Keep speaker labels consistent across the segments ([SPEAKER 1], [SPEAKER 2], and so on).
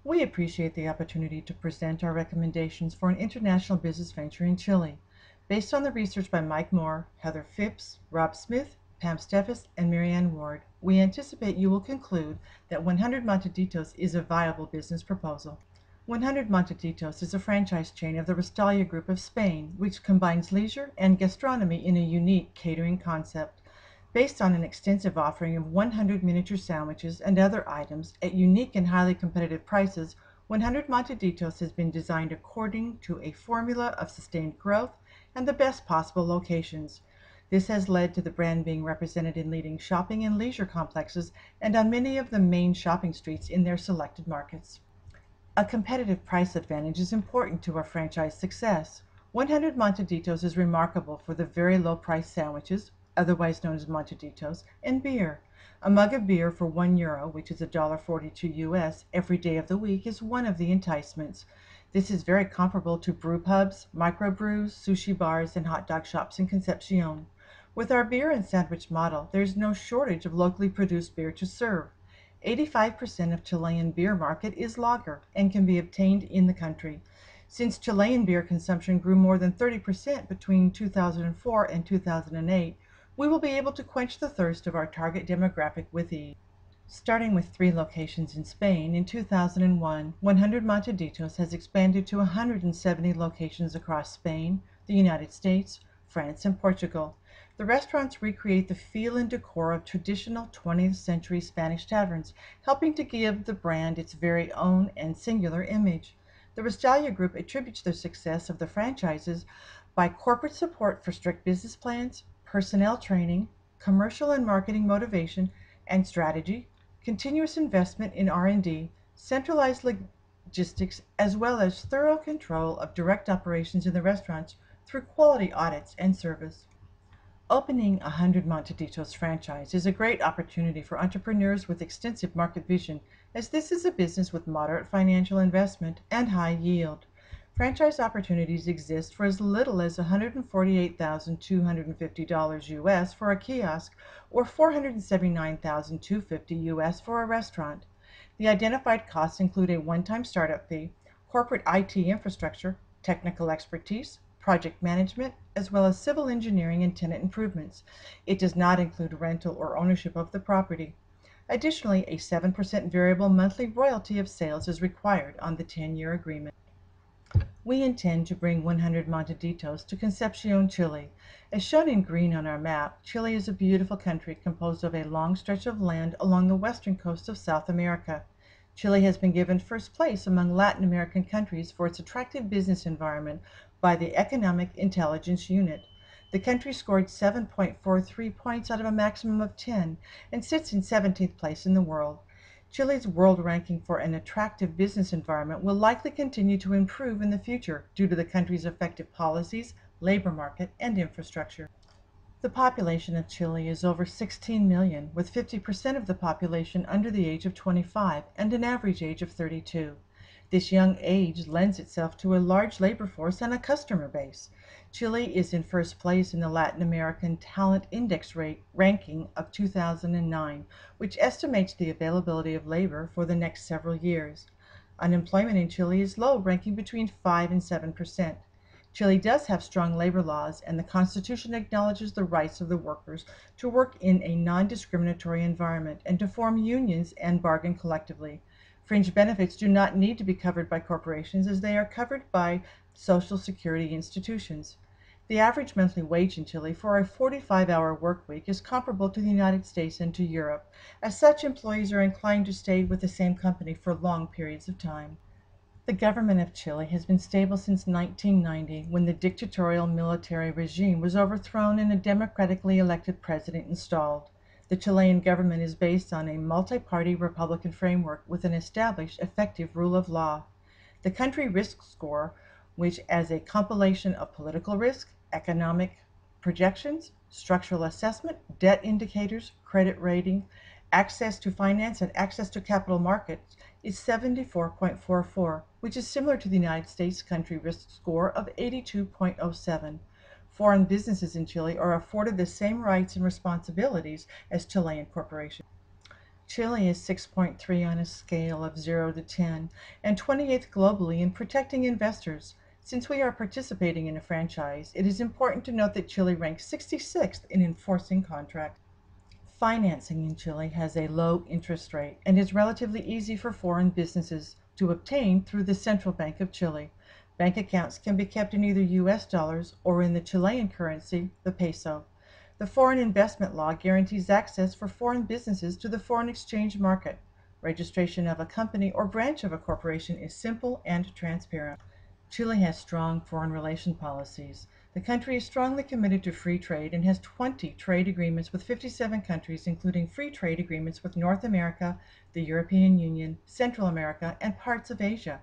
[SPEAKER 1] We appreciate the opportunity to present our recommendations for an international business venture in Chile. Based on the research by Mike Moore, Heather Phipps, Rob Smith, Pam Steffes, and Marianne Ward, we anticipate you will conclude that 100 Montaditos is a viable business proposal. 100 Montaditos is a franchise chain of the Restalia Group of Spain, which combines leisure and gastronomy in a unique catering concept. Based on an extensive offering of 100 miniature sandwiches and other items at unique and highly competitive prices, 100 Montaditos has been designed according to a formula of sustained growth and the best possible locations. This has led to the brand being represented in leading shopping and leisure complexes and on many of the main shopping streets in their selected markets. A competitive price advantage is important to our franchise success. 100 Montaditos is remarkable for the very low price sandwiches, otherwise known as Montaditos, and beer. A mug of beer for €1, which is $1.42 US, every day of the week is one of the enticements. This is very comparable to brew pubs, microbrews, sushi bars, and hot dog shops in Concepcion. With our beer and sandwich model, there is no shortage of locally produced beer to serve. 85% of Chilean beer market is lager and can be obtained in the country. Since Chilean beer consumption grew more than 30% between 2004 and 2008, we will be able to quench the thirst of our target demographic with ease. Starting with 3 locations in Spain, in 2001, 100 Montaditos has expanded to 170 locations across Spain, the United States, France, and Portugal. The restaurants recreate the feel and decor of traditional 20th century Spanish taverns, helping to give the brand its very own and singular image. The Restalia Group attributes the success of the franchises by corporate support for strict business plans, personnel training, commercial and marketing motivation and strategy, continuous investment in R&D, centralized logistics, as well as thorough control of direct operations in the restaurants through quality audits and service. Opening a 100 Montaditos franchise is a great opportunity for entrepreneurs with extensive market vision, as this is a business with moderate financial investment and high yield. Franchise opportunities exist for as little as $148,250 US for a kiosk or $479,250 US for a restaurant. The identified costs include a one-time startup fee, corporate IT infrastructure, technical expertise, project management, as well as civil engineering and tenant improvements. It does not include rental or ownership of the property. Additionally, a 7% variable monthly royalty of sales is required on the 10-year agreement. We intend to bring 100 Montaditos to Concepcion, Chile. As shown in green on our map, Chile is a beautiful country composed of a long stretch of land along the western coast of South America. Chile has been given first place among Latin American countries for its attractive business environment by the Economic Intelligence Unit. The country scored 7.43 points out of a maximum of 10 and sits in 17th place in the world. Chile's world ranking for an attractive business environment will likely continue to improve in the future due to the country's effective policies, labor market, and infrastructure. The population of Chile is over 16 million, with 50% of the population under the age of 25 and an average age of 32. This young age lends itself to a large labor force and a customer base. Chile is in first place in the Latin American Talent Index ranking of 2009, which estimates the availability of labor for the next several years. Unemployment in Chile is low, ranking between 5 and 7%. Chile does have strong labor laws, and the Constitution acknowledges the rights of the workers to work in a non-discriminatory environment and to form unions and bargain collectively. Fringe benefits do not need to be covered by corporations, as they are covered by Social Security institutions. The average monthly wage in Chile for a 45-hour work week is comparable to the United States and to Europe. As such, employees are inclined to stay with the same company for long periods of time. The government of Chile has been stable since 1990, when the dictatorial military regime was overthrown and a democratically elected president installed. The Chilean government is based on a multi-party Republican framework with an established, effective rule of law. The country risk score, which as a compilation of political risk, economic projections, structural assessment, debt indicators, credit rating, access to finance, and access to capital markets, is 74.44, which is similar to the United States country risk score of 82.07. Foreign businesses in Chile are afforded the same rights and responsibilities as Chilean corporations. Chile is 6.3 on a scale of 0 to 10 and 28th globally in protecting investors. Since we are participating in a franchise, it is important to note that Chile ranks 66th in enforcing contracts. Financing in Chile has a low interest rate and is relatively easy for foreign businesses to obtain through the Central Bank of Chile. Bank accounts can be kept in either US dollars or in the Chilean currency, the peso. The foreign investment law guarantees access for foreign businesses to the foreign exchange market. Registration of a company or branch of a corporation is simple and transparent. Chile has strong foreign relation policies. The country is strongly committed to free trade and has 20 trade agreements with 57 countries, including free trade agreements with North America, the European Union, Central America, and parts of Asia.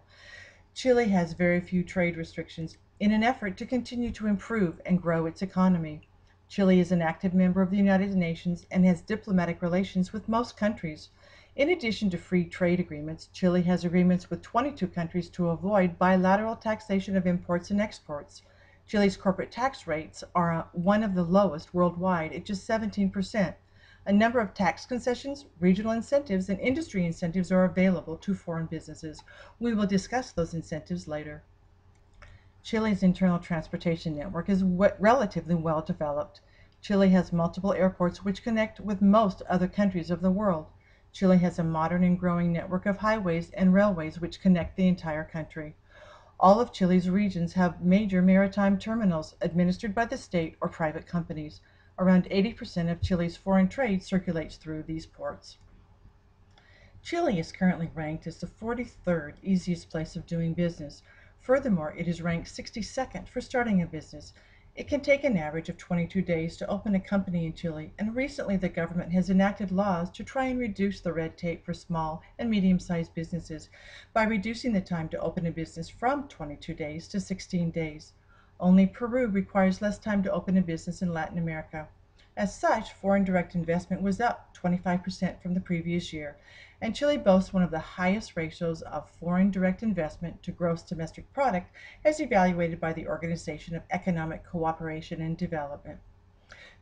[SPEAKER 1] Chile has very few trade restrictions in an effort to continue to improve and grow its economy. Chile is an active member of the United Nations and has diplomatic relations with most countries. In addition to free trade agreements, Chile has agreements with 22 countries to avoid bilateral taxation of imports and exports. Chile's corporate tax rates are one of the lowest worldwide at just 17%. A number of tax concessions, regional incentives, and industry incentives are available to foreign businesses. We will discuss those incentives later. Chile's internal transportation network is relatively well developed. Chile has multiple airports which connect with most other countries of the world. Chile has a modern and growing network of highways and railways which connect the entire country. All of Chile's regions have major maritime terminals administered by the state or private companies. Around 80% of Chile's foreign trade circulates through these ports. Chile is currently ranked as the 43rd easiest place of doing business. Furthermore, it is ranked 62nd for starting a business. It can take an average of 22 days to open a company in Chile, and recently the government has enacted laws to try and reduce the red tape for small and medium-sized businesses by reducing the time to open a business from 22 days to 16 days. Only Peru requires less time to open a business in Latin America. As such, foreign direct investment was up 25% from the previous year, and Chile boasts one of the highest ratios of foreign direct investment to gross domestic product as evaluated by the Organization of Economic Cooperation and Development.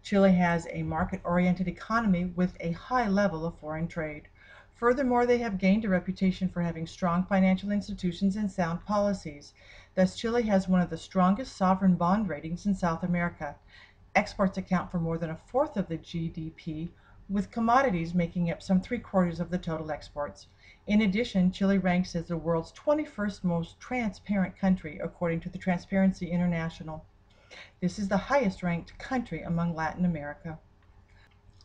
[SPEAKER 1] Chile has a market-oriented economy with a high level of foreign trade. Furthermore, they have gained a reputation for having strong financial institutions and sound policies. Thus, Chile has one of the strongest sovereign bond ratings in South America. Exports account for more than a fourth of the GDP, with commodities making up some three-quarters of the total exports. In addition, Chile ranks as the world's 21st most transparent country, according to the Transparency International. This is the highest ranked country among Latin America.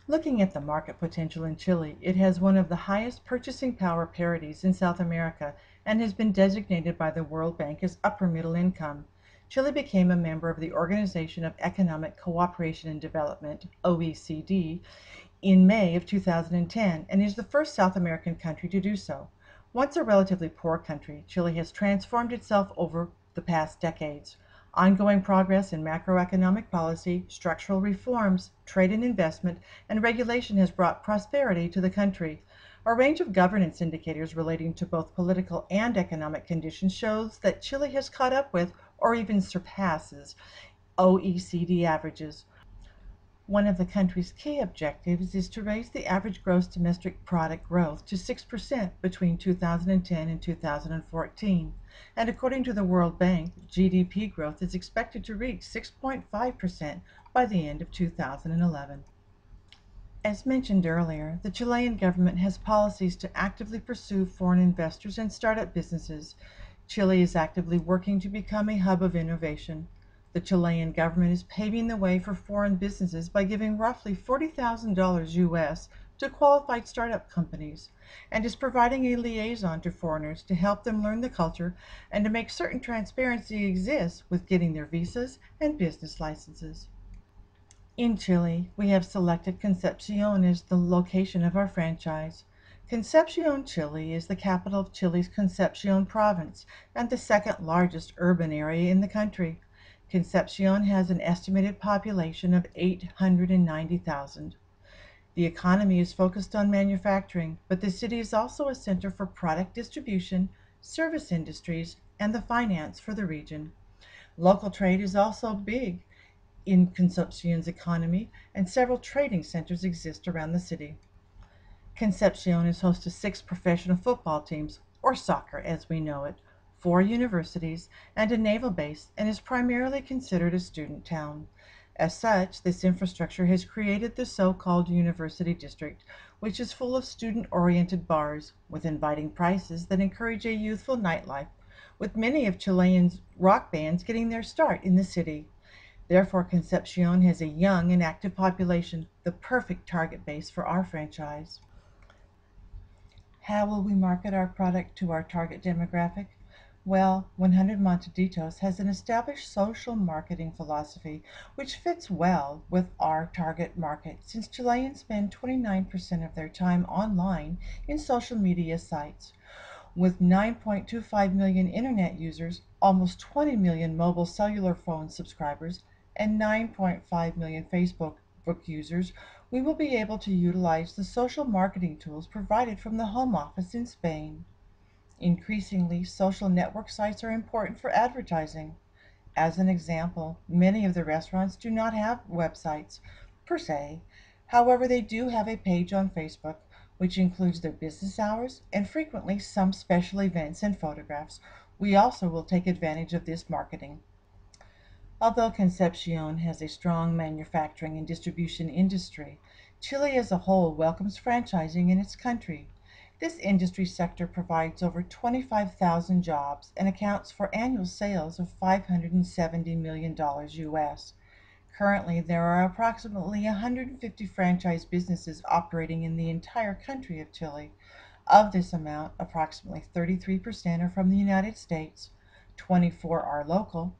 [SPEAKER 1] Looking at the market potential in Chile, it has one of the highest purchasing power parities in South America and has been designated by the World Bank as upper middle income. Chile became a member of the Organization of Economic Cooperation and Development, OECD, in May of 2010 and is the first South American country to do so. Once a relatively poor country, Chile has transformed itself over the past decades. Ongoing progress in macroeconomic policy, structural reforms, trade and investment, and regulation has brought prosperity to the country. A range of governance indicators relating to both political and economic conditions shows that Chile has caught up with or even surpasses OECD averages. One of the country's key objectives is to raise the average gross domestic product growth to 6% between 2010 and 2014. And according to the World Bank, GDP growth is expected to reach 6.5% by the end of 2011. As mentioned earlier, the Chilean government has policies to actively pursue foreign investors and startup businesses. Chile is actively working to become a hub of innovation. The Chilean government is paving the way for foreign businesses by giving roughly $40,000 US to qualified startup companies and is providing a liaison to foreigners to help them learn the culture and to make certain transparency exists with getting their visas and business licenses. In Chile, we have selected Concepcion as the location of our franchise. Concepcion, Chile is the capital of Chile's Concepcion province and the second largest urban area in the country. Concepcion has an estimated population of 890,000. The economy is focused on manufacturing, but the city is also a center for product distribution, service industries, and the finance for the region. Local trade is also big in Concepcion's economy, and several trading centers exist around the city. Concepcion is host to 6 professional football teams, or soccer as we know it, 4 universities, and a naval base, and is primarily considered a student town. As such, this infrastructure has created the so-called University District, which is full of student-oriented bars with inviting prices that encourage a youthful nightlife, with many of Chileans' rock bands getting their start in the city. Therefore, Concepcion has a young and active population, the perfect target base for our franchise. How will we market our product to our target demographic? Well, 100 Montaditos has an established social marketing philosophy which fits well with our target market since Chileans spend 29% of their time online in social media sites. With 9.25 million internet users, almost 20 million mobile cellular phone subscribers, and 9.5 million Facebook users, we will be able to utilize the social marketing tools provided from the Home Office in Spain. Increasingly, social network sites are important for advertising. As an example, many of the restaurants do not have websites per se. However, they do have a page on Facebook, which includes their business hours and frequently some special events and photographs. We also will take advantage of this marketing. Although Concepcion has a strong manufacturing and distribution industry, Chile as a whole welcomes franchising in its country. This industry sector provides over 25,000 jobs and accounts for annual sales of $570 million US. Currently, there are approximately 150 franchise businesses operating in the entire country of Chile. Of this amount, approximately 33% are from the United States, 24 are local,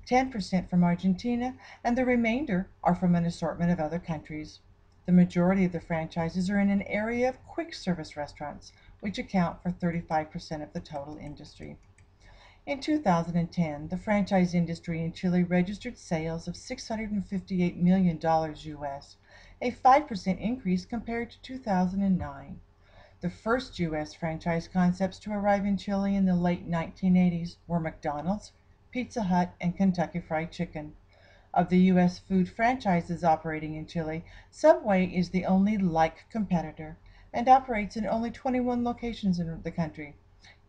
[SPEAKER 1] 10% from Argentina, and the remainder are from an assortment of other countries. The majority of the franchises are in an area of quick service restaurants, which account for 35% of the total industry. In 2010, the franchise industry in Chile registered sales of $658 million US, a 5% increase compared to 2009. The first U.S. franchise concepts to arrive in Chile in the late 1980s were McDonald's, Pizza Hut, and Kentucky Fried Chicken. Of the U.S. food franchises operating in Chile, Subway is the only like competitor and operates in only 21 locations in the country.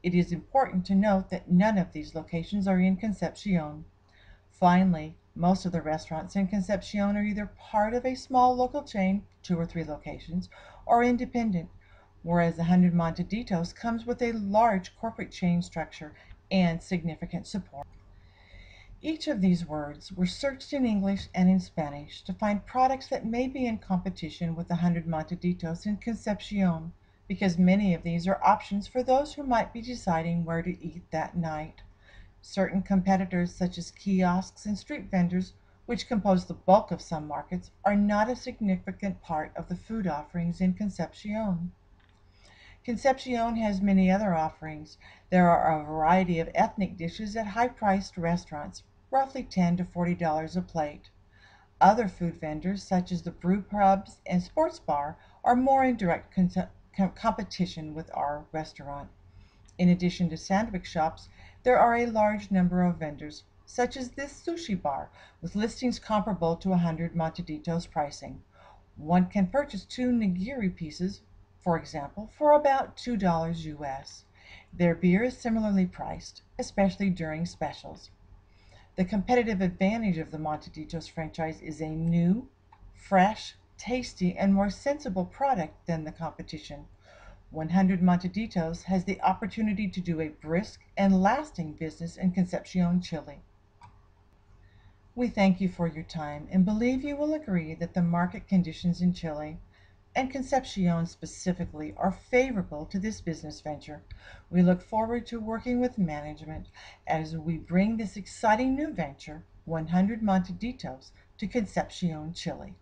[SPEAKER 1] It is important to note that none of these locations are in Concepcion. Finally, most of the restaurants in Concepcion are either part of a small local chain, 2 or 3 locations, or independent, whereas 100 Montaditos comes with a large corporate chain structure and significant support. Each of these words were searched in English and in Spanish to find products that may be in competition with 100 Montaditos in Concepcion, because many of these are options for those who might be deciding where to eat that night. Certain competitors, such as kiosks and street vendors, which compose the bulk of some markets, are not a significant part of the food offerings in Concepcion. Concepcion has many other offerings. There are a variety of ethnic dishes at high-priced restaurants, roughly $10 to $40 a plate. Other food vendors, such as the brew pubs and sports bar, are more in direct competition with our restaurant. In addition to sandwich shops, there are a large number of vendors, such as this sushi bar, with listings comparable to 100 Montaditos pricing. One can purchase 2 nigiri pieces, for example, for about $2 US. Their beer is similarly priced, especially during specials. The competitive advantage of the Montaditos franchise is a new, fresh, tasty, and more sensible product than the competition. 100 Montaditos has the opportunity to do a brisk and lasting business in Concepcion, Chile. We thank you for your time and believe you will agree that the market conditions in Chile, and Concepcion specifically, are favorable to this business venture. We look forward to working with management as we bring this exciting new venture, 100 Montaditos, to Concepcion, Chile.